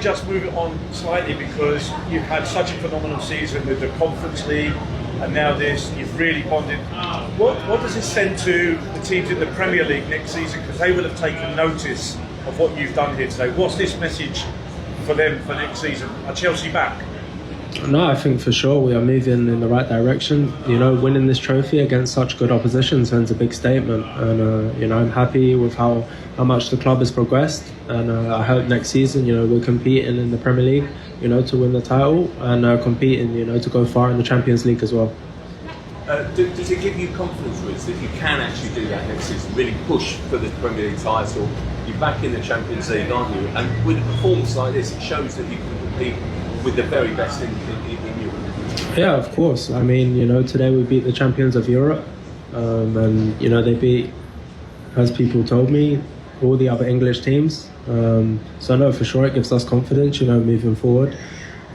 Just move it on slightly, because you've had such a phenomenal season with the Conference League, and now this, you've really bonded. What does this send to the teams in the Premier League next season? Because they will have taken notice of what you've done here today. What's this message for them for next season? Are Chelsea back? No, I think for sure we are moving in the right direction. You know, winning this trophy against such good opposition sends a big statement, and you know, I'm happy with how much the club has progressed, and I hope next season, you know, we're competing in the Premier League, you know, to win the title, and competing, you know, to go far in the Champions League as well. Does it give you confidence, Riz, that you can actually do that next season, really push for the Premier League title? You're back in the Champions League, aren't you? And with a performance like this, it shows that you can compete with the very best in Europe. Yeah, of course. I mean, you know, today we beat the champions of Europe, and you know, they beat, as people told me, all the other English teams. So no, for sure it gives us confidence, you know, moving forward.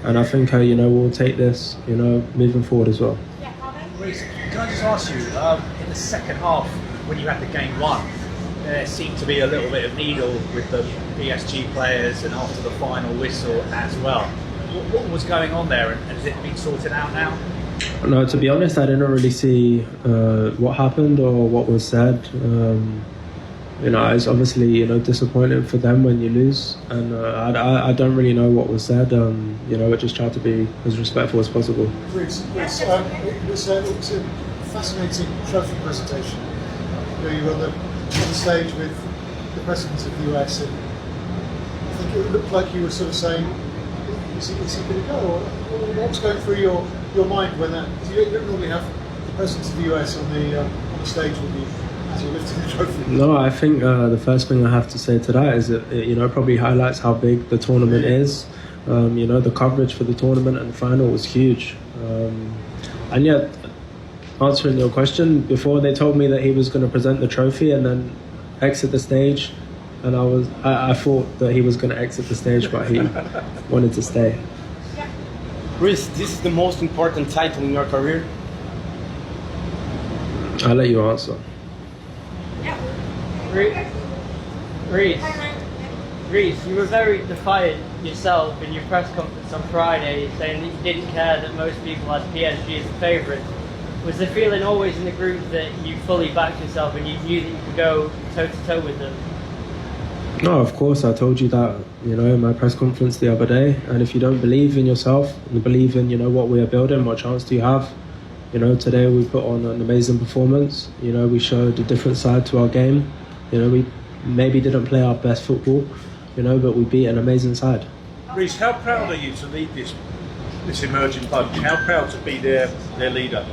And I think, you know, we'll take this, you know, moving forward as well. Reece, can I just ask you, in the second half, when you had the game won, there seemed to be a little bit of needle with the PSG players, and after the final whistle as well. What was going on there, and has it been sorted out now? No, to be honest, I didn't really see what happened or what was said. You know, it's obviously, you know, disappointing for them when you lose, and I don't really know what was said. You know, I just tried to be as respectful as possible. Reece, it was a fascinating trophy presentation. You know, you were on the stage with the president of the US, and I think it looked like you were sort of saying, is he going to go? Or what was going through your mind when that? Because you don't normally have the president of the US on the stage with you as you're lifting the trophy. No, I think the first thing I have to say to that is that it, you know, probably highlights how big the tournament is. You know, the coverage for the tournament and the final was huge. And yet, answering your question, before they told me that he was going to present the trophy and then exit the stage, and I thought that he was going to exit the stage, but he wanted to stay. Reece, this is the most important title in your career? I'll let you answer. Reece, you were very defiant yourself in your press conference on Friday, saying that you didn't care that most people had PSG as a favourite. Was the feeling always in the group that you fully backed yourself and you knew that you could go toe-to-toe with them? No, of course, I told you that, you know, in my press conference the other day. And if you don't believe in yourself, and believe in, you know, what we are building, what chance do you have? You know, today we put on an amazing performance. You know, we showed a different side to our game. You know, we maybe didn't play our best football, you know, but we beat an amazing side. Reece, how proud are you to lead this emerging bunch? How proud to be their leader?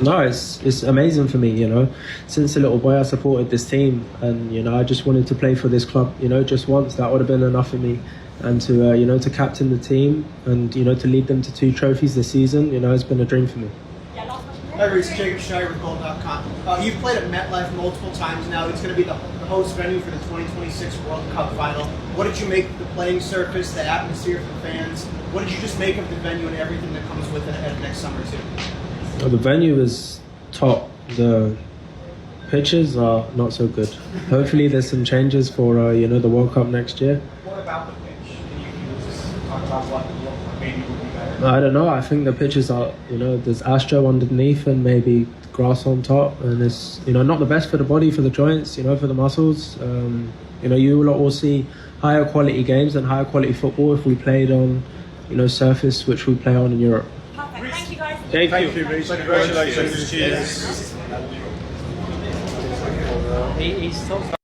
No, it's amazing for me, you know. Since a little boy I supported this team, and you know, I just wanted to play for this club, you know, just once. That would have been enough for me. And to you know, to captain the team and, you know, to lead them to 2 trophies this season, you know, it's been a dream for me. Hi Reece, Jacob Shire with Goal.com. You've played at MetLife multiple times now. It's going to be the host venue for the 2026 World Cup final. What did you make of the playing surface, the atmosphere for the fans? What did you just make of the venue and everything that comes with it ahead of next summer too? Well, the venue is top. The pitches are not so good. Hopefully there's some changes for you know, the World Cup next year. What about the pitch? Can you just talk about what maybe would be better? I don't know. I think the pitches are, you know, there's Astro underneath and maybe grass on top, and it's, you know, not the best for the body, for the joints, you know, for the muscles. You know, you will all see higher quality games and higher quality football if we played on, you know, surface which we play on in Europe. Perfect. Thank you guys. Thank you, Reece. Congratulations. Cheers. He's talked